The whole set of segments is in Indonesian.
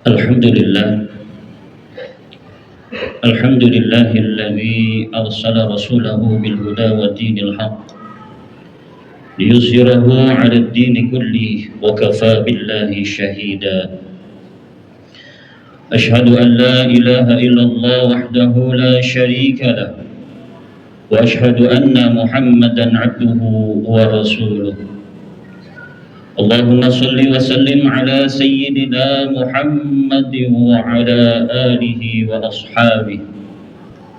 الحمد لله الحمد لله الذي أرسل رسوله بالهدى ودين الحق ليظهره على الدين كله وكفى بالله شهيدا. أشهد أن لا إله إلا الله وحده لا شريك له وأشهد أن محمدا عبده ورسوله. اللهم صل وسلم على سيدنا محمد وعلى آله وأصحابه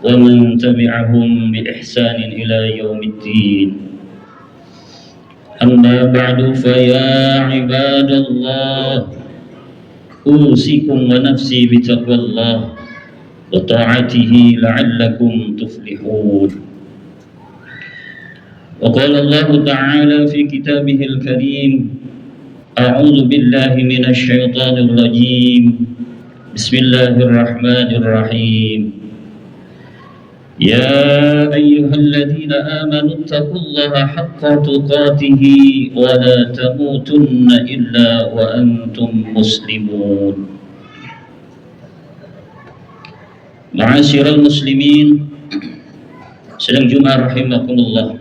ومن تبعهم بإحسان إلى يوم الدين. أما بعد فيا عباد الله أوصيكم ونفسي بتقوى الله وطاعته لعلكم تفلحون. وقال الله تعالى في كتابه الكريم: أعوذ بالله من الشيطان الرجيم. بسم الله الرحمن الرحيم. يا أيها الذين آمنوا اتقوا الله حق تقاته ولا تموتن إلا وأنتم مسلمون. معاشر المسلمين sedang Jumat rahimakumullah.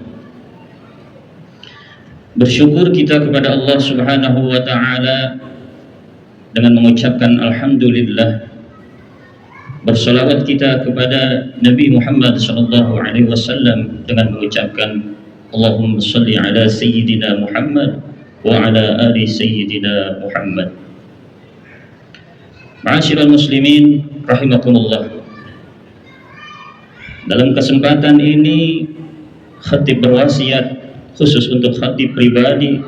Bersyukur kita kepada Allah Subhanahu wa taala dengan mengucapkan alhamdulillah. Bersalawat kita kepada Nabi Muhammad sallallahu alaihi wasallam dengan mengucapkan Allahumma shalli ala sayyidina Muhammad wa ala ali sayyidina Muhammad. Ma'asyiral muslimin rahimakumullah. Dalam kesempatan ini khatib berwasiat khusus untuk khatib pribadi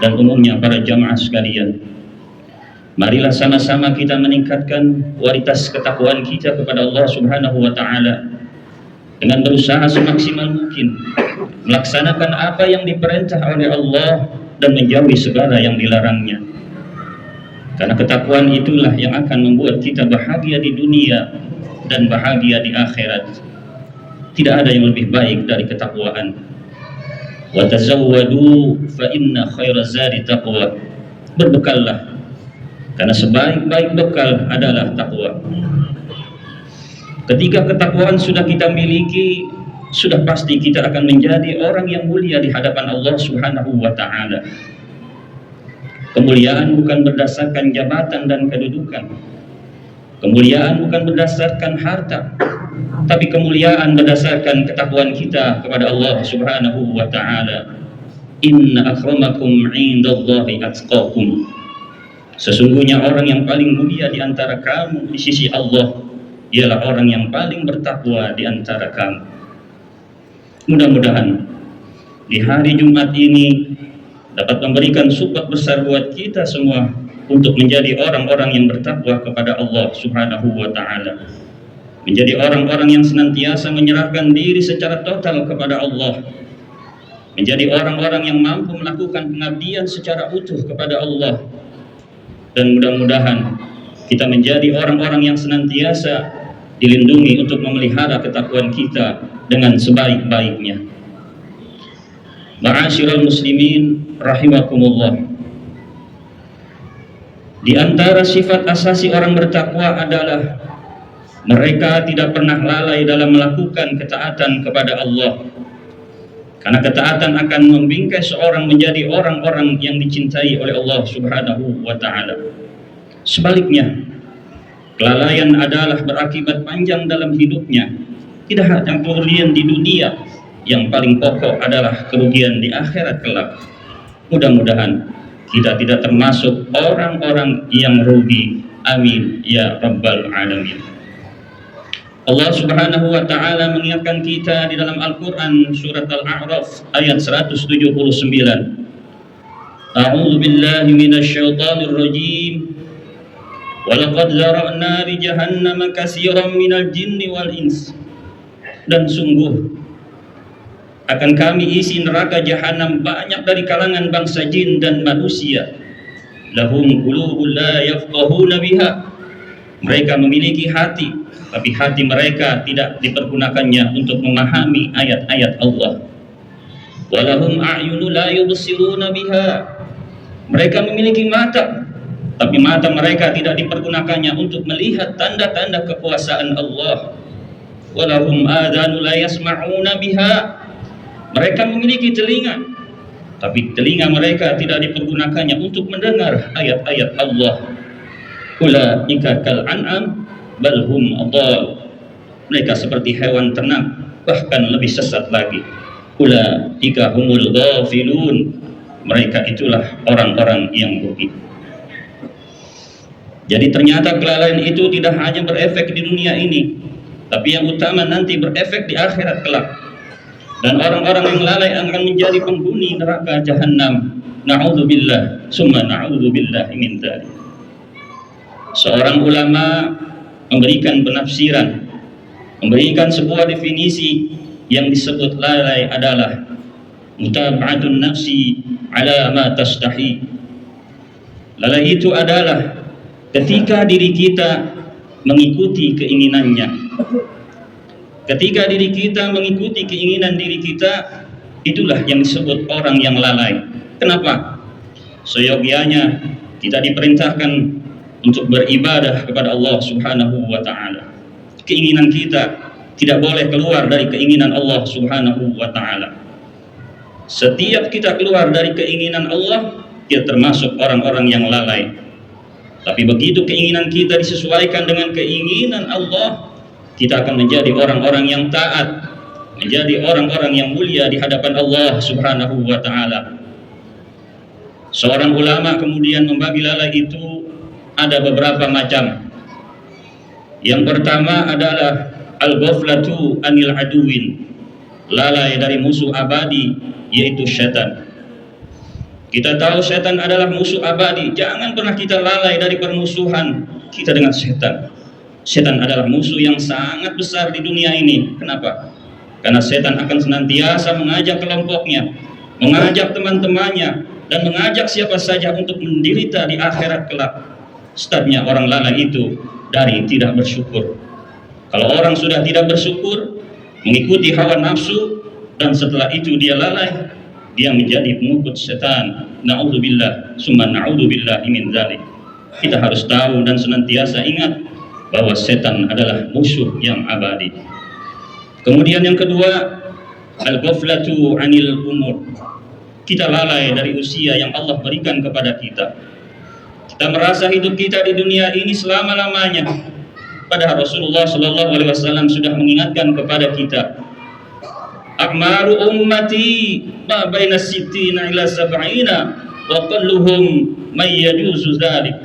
dan umumnya para jamaah sekalian. Marilah sama-sama kita meningkatkan kualitas ketakwaan kita kepada Allah Subhanahu wa taala dengan berusaha semaksimal mungkin melaksanakan apa yang diperintah oleh Allah dan menjauhi segala yang dilarangnya. Karena ketakwaan itulah yang akan membuat kita bahagia di dunia dan bahagia di akhirat. Tidak ada yang lebih baik dari ketakwaan. Wa tazawwadu fa inna khairaz zadi taqwa. Berbekallah karena sebaik-baik bekal adalah takwa. Ketika ketakwaan sudah kita miliki, sudah pasti kita akan menjadi orang yang mulia di hadapan Allah Subhanahu wa taala. Kemuliaan bukan berdasarkan jabatan dan kedudukan. Kemuliaan bukan berdasarkan harta, tapi kemuliaan berdasarkan ketakwaan kita kepada Allah Subhanahu wa taala. Inna akramakum 'indallahi atqakum. Sesungguhnya orang yang paling mulia di antara kamu di sisi Allah ialah orang yang paling bertakwa di antara kamu. Mudah-mudahan di hari Jumat ini dapat memberikan support besar buat kita semua untuk menjadi orang-orang yang bertakwa kepada Allah Subhanahu wa taala. Menjadi orang-orang yang senantiasa menyerahkan diri secara total kepada Allah. Menjadi orang-orang yang mampu melakukan pengabdian secara utuh kepada Allah. Dan mudah-mudahan kita menjadi orang-orang yang senantiasa dilindungi untuk memelihara ketakwaan kita dengan sebaik-baiknya. Ma'asyiral muslimin rahimakumullah. Di antara sifat asasi orang bertakwa adalah mereka tidak pernah lalai dalam melakukan ketaatan kepada Allah. Karena ketaatan akan membingkai seorang menjadi orang-orang yang dicintai oleh Allah Subhanahu wa taala. Sebaliknya, kelalaian adalah berakibat panjang dalam hidupnya. Tidak hanya kerugian di dunia, yang paling pokok adalah kerugian di akhirat kelak. Mudah-mudahan kita tidak termasuk orang-orang yang rugi. Amin ya rabbal alamin. Allah Subhanahu wa taala mengingatkan kita di dalam Al-Qur'an surat Al-A'raf ayat 179. A'udzu billahi minasyaitonir rajim. Wa laqad zara'na li jahannama katsiran minal jinni wal ins. Dan sungguh akan kami isi neraka jahanam banyak dari kalangan bangsa jin dan manusia. Lahum qulubun la yafqahuna biha. Mereka memiliki hati, tapi hati mereka tidak dipergunakannya untuk memahami ayat-ayat Allah. Walahum a'yunu la yubsiruna biha. Mereka memiliki mata, tapi mata mereka tidak dipergunakannya untuk melihat tanda-tanda kekuasaan Allah. Walahum adanu la yasma'una biha. Mereka memiliki telinga, tapi telinga mereka tidak dipergunakannya untuk mendengar ayat-ayat Allah. Ulaika kal an'am bal hum adall. Mereka seperti hewan ternak, bahkan lebih sesat lagi. Ulaika humul ghafilun. Mereka itulah orang-orang yang rugi. Jadi ternyata kelalaian itu tidak hanya berefek di dunia ini, tapi yang utama nanti berefek di akhirat kelak. Dan orang-orang yang lalai akan menjadi penghuni neraka jahanam. Na'udzubillah, summa na'udzubillah min dzalik. Seorang ulama memberikan penafsiran, memberikan sebuah definisi yang disebut lalai adalah mutaba'atun nafsi ala ma tastahi. Lalai itu adalah ketika diri kita mengikuti keinginannya. Ketika diri kita mengikuti keinginan diri kita, itulah yang disebut orang yang lalai. Kenapa? Seyogianya kita diperintahkan untuk beribadah kepada Allah Subhanahu wa ta'ala. Keinginan kita tidak boleh keluar dari keinginan Allah Subhanahu wa ta'ala. Setiap kita keluar dari keinginan Allah, kita termasuk orang-orang yang lalai. Tapi begitu keinginan kita disesuaikan dengan keinginan Allah, kita akan menjadi orang-orang yang taat, menjadi orang-orang yang mulia di hadapan Allah Subhanahu wa ta'ala. Seorang ulama kemudian membagi lalai itu ada beberapa macam. Yang pertama adalah al-ghaflatu anil aduwin, lalai dari musuh abadi, yaitu setan. Kita tahu setan adalah musuh abadi. Jangan pernah kita lalai dari permusuhan kita dengan setan. Setan adalah musuh yang sangat besar di dunia ini. Kenapa? Karena setan akan senantiasa mengajak kelompoknya, mengajak teman-temannya, dan mengajak siapa saja untuk menderita di akhirat kelak. Startnya orang lalai itu dari tidak bersyukur. Kalau orang sudah tidak bersyukur, mengikuti hawa nafsu, dan setelah itu dia lalai, dia menjadi pengikut setan. Na'udzubillah, summa na'udzubillah min dzalik. Kita harus tahu dan senantiasa ingat bahwa setan adalah musuh yang abadi. Kemudian yang kedua, al-ghaflatu 'anil umur. Kita lalai dari usia yang Allah berikan kepada kita. Kita merasa hidup kita di dunia ini selama-lamanya. Padahal Rasulullah sallallahu alaihi wasallam sudah mengingatkan kepada kita, Akmaru ummati ma baina sittina ila sab'ina wa qalluhum may yajuzu dzalik.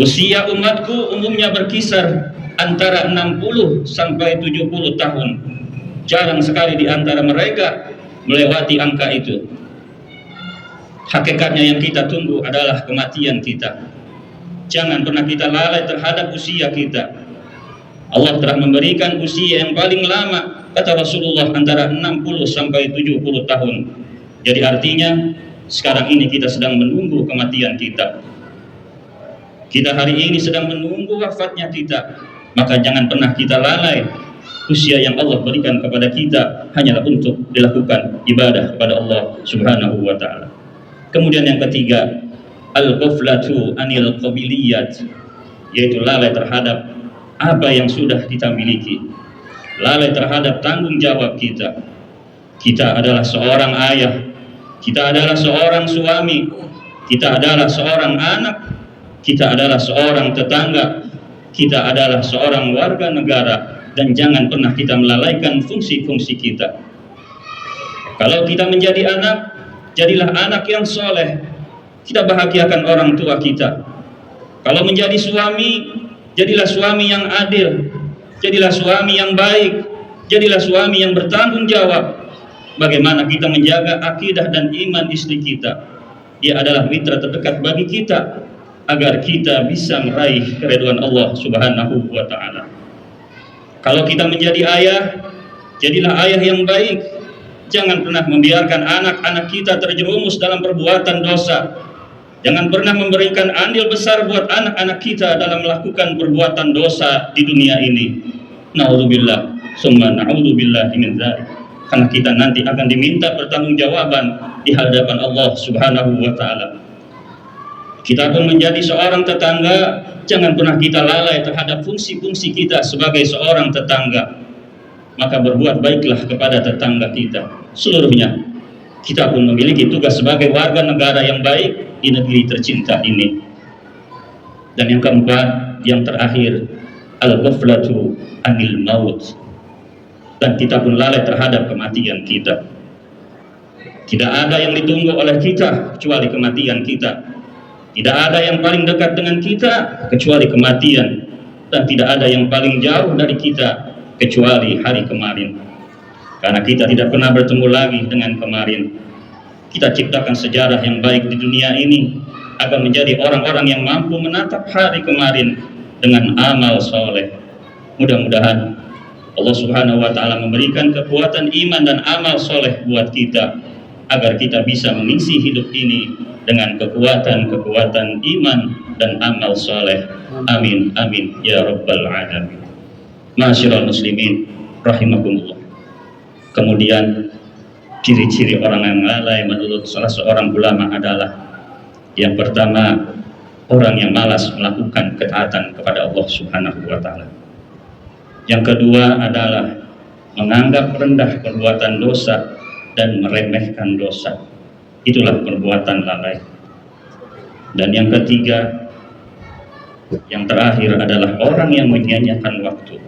Usia umatku umumnya berkisar antara 60 sampai 70 tahun. Jarang sekali di antara mereka melewati angka itu. Hakikatnya yang kita tunggu adalah kematian kita. Jangan pernah kita lalai terhadap usia kita. Allah telah memberikan usia yang paling lama, kata Rasulullah, antara 60 sampai 70 tahun. Jadi artinya sekarang ini kita sedang menunggu kematian kita. Kita hari ini sedang menunggu wafatnya kita. Maka jangan pernah kita lalai. Usia yang Allah berikan kepada kita hanyalah untuk dilakukan ibadah kepada Allah Subhanahu wa ta'ala. Kemudian yang ketiga, al-ghaflatu anil qabiliyat, yaitu lalai terhadap apa yang sudah kita miliki, lalai terhadap tanggung jawab kita. Kita adalah seorang ayah, kita adalah seorang suami, kita adalah seorang anak, kita adalah seorang tetangga, kita adalah seorang warga negara, dan jangan pernah kita melalaikan fungsi-fungsi kita. Kalau kita menjadi anak, jadilah anak yang soleh. Kita bahagiakan orang tua kita. Kalau menjadi suami, jadilah suami yang adil. Jadilah suami yang baik. Jadilah suami yang bertanggung jawab. Bagaimana kita menjaga akidah dan iman istri kita. Dia adalah mitra terdekat bagi kita, agar kita bisa meraih keridhaan Allah Subhanahu wa ta'ala. Kalau kita menjadi ayah, jadilah ayah yang baik. Jangan pernah membiarkan anak-anak kita terjerumus dalam perbuatan dosa. Jangan pernah memberikan andil besar buat anak-anak kita dalam melakukan perbuatan dosa di dunia ini. Na'udzubillah, summa na'udzubillah min dzalik. Karena kita nanti akan diminta pertanggungjawaban di hadapan Allah Subhanahu wa ta'ala. Kita pun menjadi seorang tetangga, jangan pernah kita lalai terhadap fungsi-fungsi kita sebagai seorang tetangga. Maka berbuat baiklah kepada tetangga kita seluruhnya. Kita pun memiliki tugas sebagai warga negara yang baik di negeri tercinta ini. Dan yang keempat, yang terakhir, al-ghaflatu anil maut. Dan kita pun lalai terhadap kematian kita. Tidak ada yang ditunggu oleh kita kecuali kematian kita. Tidak ada yang paling dekat dengan kita kecuali kematian, dan tidak ada yang paling jauh dari kita kecuali hari kemarin. Karena kita tidak pernah bertemu lagi dengan kemarin. Kita ciptakan sejarah yang baik di dunia ini agar menjadi orang-orang yang mampu menatap hari kemarin dengan amal soleh. Mudah-mudahan Allah Subhanahu wa Ta'ala memberikan kekuatan iman dan amal soleh buat kita, agar kita bisa mengisi hidup ini dengan kekuatan iman dan amal soleh. Amin, amin, ya rabbal alamin. Ma'asyiral muslimin rahimakumullah. Kemudian ciri-ciri orang yang lalai menurut salah seorang ulama adalah, yang pertama, orang yang malas melakukan ketaatan kepada Allah Subhanahu wa Ta'ala. Yang kedua adalah menganggap rendah perbuatan dosa dan meremehkan dosa. Itulah perbuatan lalai. Dan yang ketiga, yang terakhir adalah orang yang menyia-nyiakan waktu.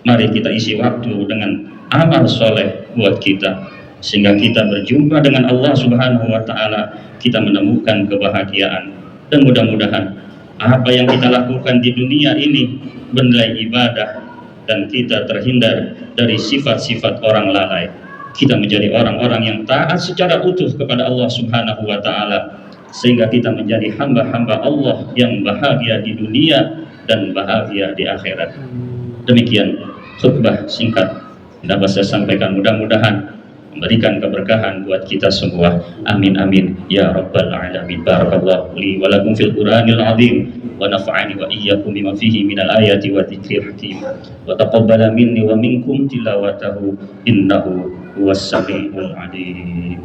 Mari kita isi waktu dengan amal soleh buat kita, sehingga kita berjumpa dengan Allah Subhanahu wa Ta'ala, kita menemukan kebahagiaan. Dan mudah-mudahan apa yang kita lakukan di dunia ini bernilai ibadah, dan kita terhindar dari sifat-sifat orang lalai. Kita menjadi orang-orang yang taat secara utuh kepada Allah Subhanahu wa Ta'ala, sehingga kita menjadi hamba-hamba Allah yang bahagia di dunia dan bahagia di akhirat. Demikian khutbah singkat dapat saya sampaikan, mudah-mudahan memberikan keberkahan buat kita semua. Amin, amin, ya rabbal alamin. Barakallahu li wa lakum fil Qur'anil azim, wa nafa'ani wa iyyakum bima fihi minal ayati wa dzikril hakim, wa taqabbala minni wa minkum tilawatahu innahu huwas samiul alim.